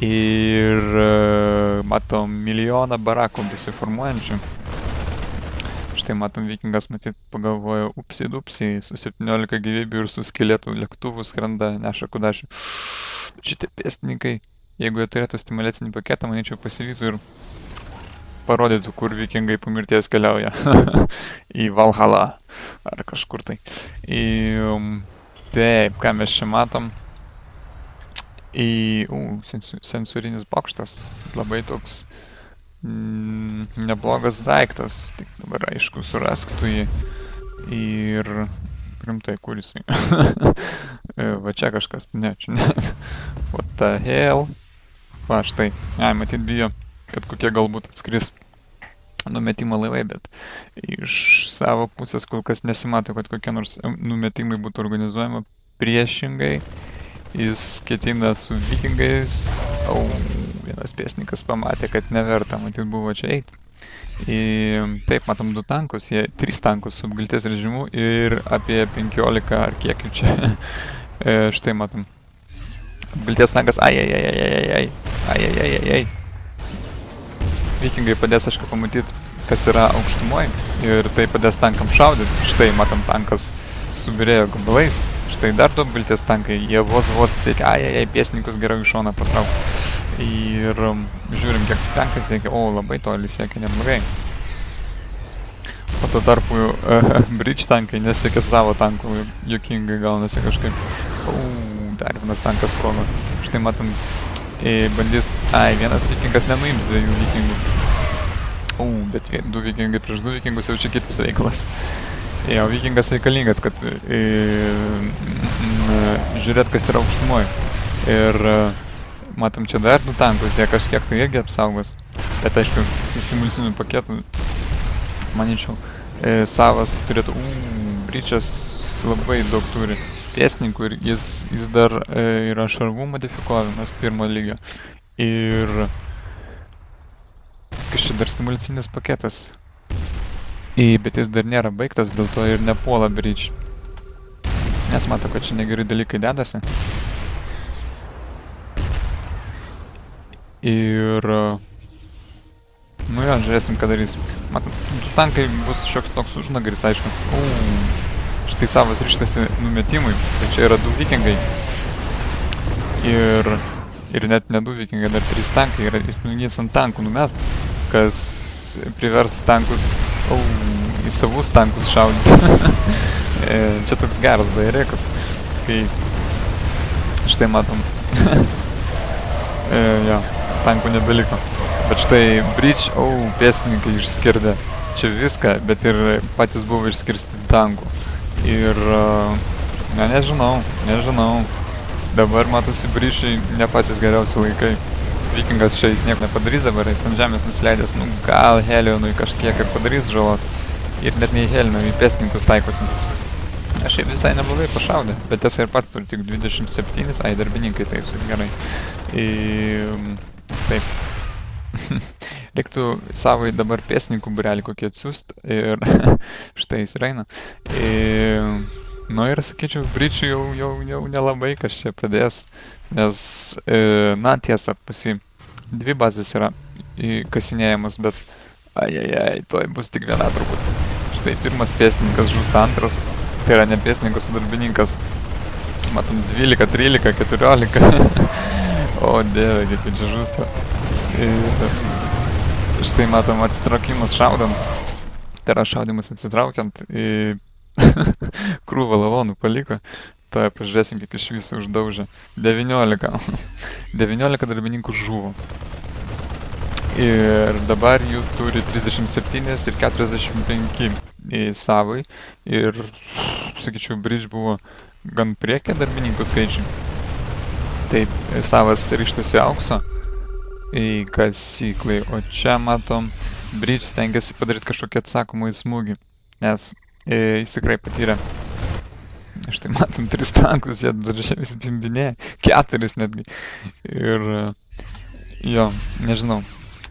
Ir matom milijoną barakų besiformuojančių. Štai matom, vikingas matyt pagalvojo, upsi, su 17 gyvybių ir su skeletų lėktuvų skrenda, neša kudašių. Šitie pėstininkai, jeigu jie turėtų stimuliacinį paketą, manyčiau, pasivytų ir parodytų, kur vikingai po mirties keliauja. Į Valhalą ar kažkur tai. Taip, ką mes čia matom? Sensorinis bokštas. Labai toks neblogas daiktas. Tik dabar aišku, surask tu jį. Ir rimtai, kur jisai? Va čia kažkas. Ne, čia ne. What the hell? Va, štai. Matyt bijo, kad kokie galbūt atskris numetimo laivai, bet iš savo pusės kol kas nesimato, kad kokie nors numetimai būtų organizuojama. Priešingai, jis ketina su vikingais. Vienas pėstininkas pamatė, kad neverta, matyt, buvo čia eiti. Taip, matom 2 tankus, 3 tankus su apgulties režimu ir apie 15 ar kiek jų čia. Štai matom. Apgulties tankas, ai. Vikingai padės, aišku, pamatyti, kas yra aukštumoje ir tai padės tankam šaudyti. Štai, matom, tankas subirėjo gabalais. Štai dar 2 apgulties tankai, jie vos siekia, pėstininkus geriau iš šoną patraukti. Ir žiūrim, kiek tankas siekia, labai toli siekia, neblogai. O tuo tarpu bridge tankai nesiekia savo tankų, juokingai gaunasi kažkaip. Dar vienas tankas sprogo. Štai matom, bandys, vienas vikingas nenuims 2 vikingų. Bet 2 vikingai prieš 2 vikingus jau čia kitas reikalas. O vikingas reikalingas, kad žiūrėt, kas yra aukštumoje. Ir matom, čia dar 2 tankus, jie kažkiek tai irgi apsaugos. Bet aišku, su stimuliciniu paketu, manyčiau, savas turėtų, bridge'as labai daug turi pėstininkų ir jis dar yra šarvų modifikuojamas 1 lygio. Ir kas čia dar stimuliциnis paketas. Bet jis dar nėra baigtas, dėl to ir nepuola bridge. Nes mato, kad čia negeri dalykai dedasi. Ir žiūrėsim, ką darys. Matom, 2 tankai bus šioks toks užnagaris, aišku. Štai savas ryštasi numetimui, tai čia yra 2 vikingai. Ir net ne 2 vikingai, dar 3 tankai, ir jis mėgins ant tankų numest, kas privers tankus į savus tankus šaudyti. Čia toks geras bairėkas, kai štai matom. Tankų nebeliko. Bet štai bridge, pėstininkai išskirdė čia viską, bet ir patys buvo išskirstyti tankų. Ir, nežinau. Dabar matosi bridge'ai ne patys geriausi laikai. Vikingas čia jis nieko nepadarys dabar, jis ant žemės nusileidęs, gal Helionui kažkiek ir padarys žalos. Ir net nei Helionui, į pėstininkus taikosi. Aš šiaip visai neblogai pašaudė, bet tiesa ir pats turi tik 27, darbininkai taiso, gerai. Taip. Reiktų savai dabar pėstininkų būrelį kokį atsiųst ir štai jis reina. Ir sakyčiau, bridge'ui jau nelabai kas čia padės, nes, tiesa, 2 bazės yra kasinėjimas, bet tuoj bus tik 1 turbūt. Štai 1 pėstininkas žūsta, 2, tai yra ne pėstininkas, o darbininkas. Matom 12, 13, 14. O dieve, kaip čia žūsta. Štai matom atsitraukimas šaudant. Tai yra šaudimas atsitraukiant. Krūvą lavonų paliko. Tai pažiūrėsim, kiek iš viso uždaužė. 19. 19 darbininkų žuvo. Ir dabar jų turi 37 ir 45 savai. Ir, sakyčiau, bridge buvo gan priekyje darbininkų skaičiui. Taip, savas ryštasi aukso į kasyklai. O čia matom, bridge stengiasi padaryti kažkokį atsakomąjį smūgį. Nes jis tikrai patyrė. Štai matom 3 tankus, jie dar čia visi bimbinėja, 4 netgi. Ir nežinau,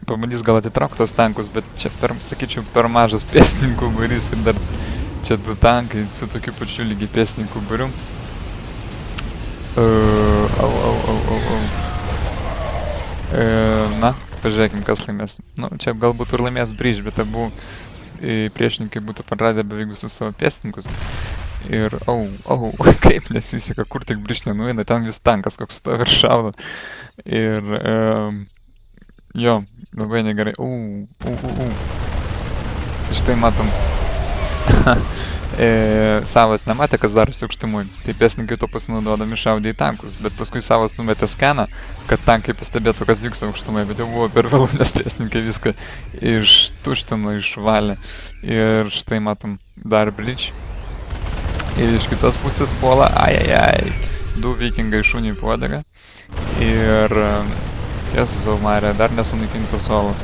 pabandys gal atitraukti tos tankus, bet čia, sakyčiau, per mažas pėstininkų būrys ir dar čia 2 tankai su tokiu pačiu lygiai pėstininkų būriu. Na, pažiūrėkim, kas laimės. Nu, čia galbūt ir laimės Breach, bet abu priešininkai būtų praradę beveik visus savo pėstininkus. Ir, kaip nesiseka, kur tik Breach nenueina, ten vis tankas koks to virš šaudo. Ir, jo, labai negerai. Štai matom. Savas nematė, kas darosi aukštumui, tai pėstininkai to pasinaudodami šaudė į tankus, bet paskui Savas numetė skeną, kad tankai pastebėtų, kas vyksta aukštumui, bet jau buvo per vėlu, nes pėstininkai viską ištuštino, išvalė. Ir štai matom dar Breach. Ir iš kitos pusės puola, du vikingai šunį puodega. Ir, Jėzus Marija, dar nesunaikintos olos.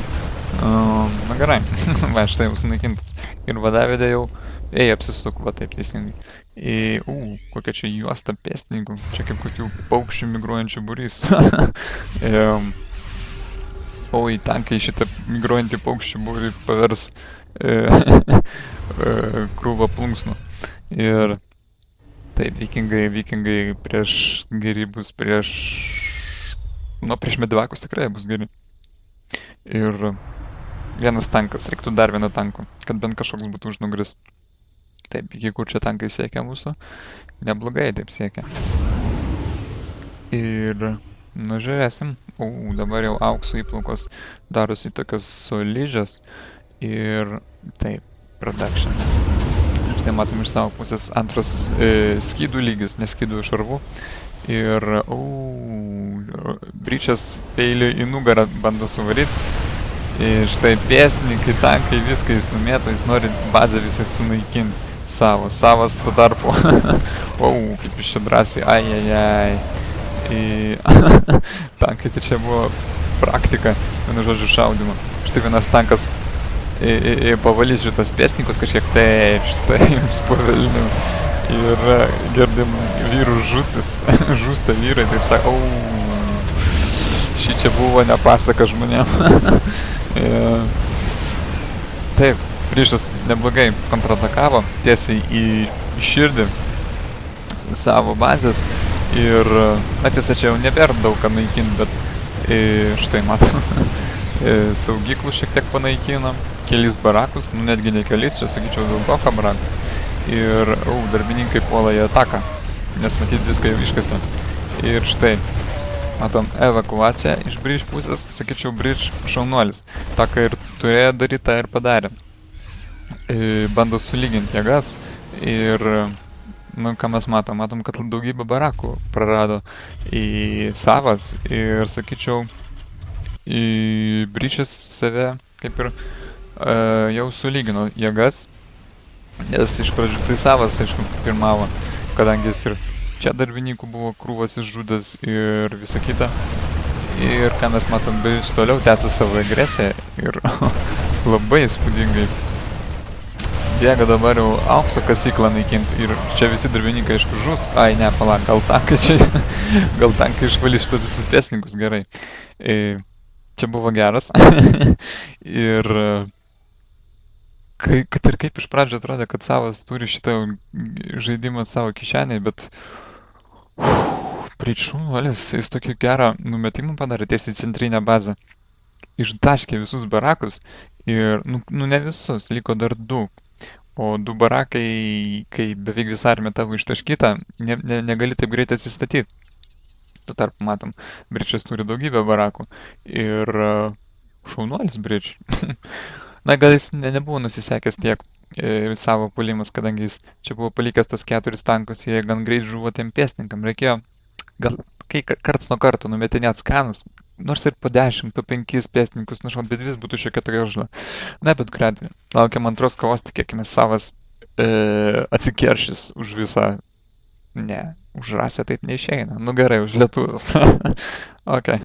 Na gerai, va, štai jau sunaikintas. Ir vadavedė jau apsisuk, va taip teisingai. Kokia čia juosta pėstininkų. Čia kaip kokių paukščių migruojančių būrys. Tankai šitą migruojantį paukščių būrį pavers krūvą plunksnų. Ir taip, vikingai prieš geri bus prieš medvakus tikrai bus geri. Ir vienas tankas, reiktų dar vieną tanko, kad bent kažkoks būtų užnugris. Taip, iki kur čia tankai siekia mūsų, neblogai taip siekia. Ir, žiūrėsim. Dabar jau aukso įplaukos darosi tokios solidžios. Ir, taip, production. Štai matom iš savo pusės antras skydų lygis, ne skydų šarvų. Ir, Breachas peilį į nugarą bando suvaryti. Ir štai pėstininkai, tankai, viską jis numėto, jis nori bazę visai sunaikinti. Savas tuo tarpu. Kaip iš čia drąsiai, Tankai tai čia buvo praktika, vienu žodžiu, šaudimo. Štai vienas tankas pavalys šitas pėstininkus kažkiek, taip, štai jums pavelniu. Ir girdim vyrų žūtis, žūsta vyrai, taip sako, šį čia buvo nepasaka žmonėm. Taip, Breachas neblogai kontratakavo tiesiai į širdį savo bazės ir, tiesa, čia jau nebėra daug ką naikinti, bet štai matom, saugyklų šiek tiek panaikinom, kelis barakus, netgi ne kelis, čia sakyčiau daugoką barakų. Ir, darbininkai puola į ataką, nes matyt viską jau iškasė. Ir štai, matom evakuaciją iš Breach pusės, sakyčiau, Breach šaunuolis. Ta, ką ir turėjo daryti, tą ir padarė. Bando sulyginti jėgas ir, ką mes matom? Matom, kad daugybę barakų prarado į Savas ir, sakyčiau, Breachas save kaip ir jau sulygino jėgas, nes iš pradžių tai Savas, aišku, pirmavo, kadangi jis ir čia darbininkų buvo krūvas išžudęs ir visa kita. Ir ką mes matom, Breach toliau tęsia savo agresiją ir labai įspūdingai bėga dabar jau aukso kasyklą naikinti ir čia visi darbininkai aišku žus. Ne, palauk, gal tankai išvalys šitos visus pėstininkus gerai. Čia buvo geras. Ir kad ir kaip iš pradžio atrodė, kad Savas turi šitą žaidimą savo kišenėje, bet Breach šaunuolis, jis tokį gerą numetimą padarė tiesiai į centrinę bazę. Ištaškė visus barakus ir, ne visus, liko dar du. O du barakai, kai beveik visa armija tavo ištaškyta, negali taip greitai atsistatyti. Tuo tarpu matom, Breachas turi daugybę barakų. Ir šaunuolis Breach. Na, gal jis nebuvo nusisekęs tiek savo puolimas, kadangi jis čia buvo palikęs tos 4 tankus, jie gan greit žuvo tiem pėstininkam. Reikėjo gal karts nuo karto numetinėt skanus, nors ir po 10, po 5 pėstininkus nušaut, bet vis būtų šiokia tokia žala. Na, bet kuriuo atveju. Laukiam antros kovos, tikėkime, Savas atsikeršys už visą. Ne, už rasę taip neišeina. Gerai, už lietuvius. Ok.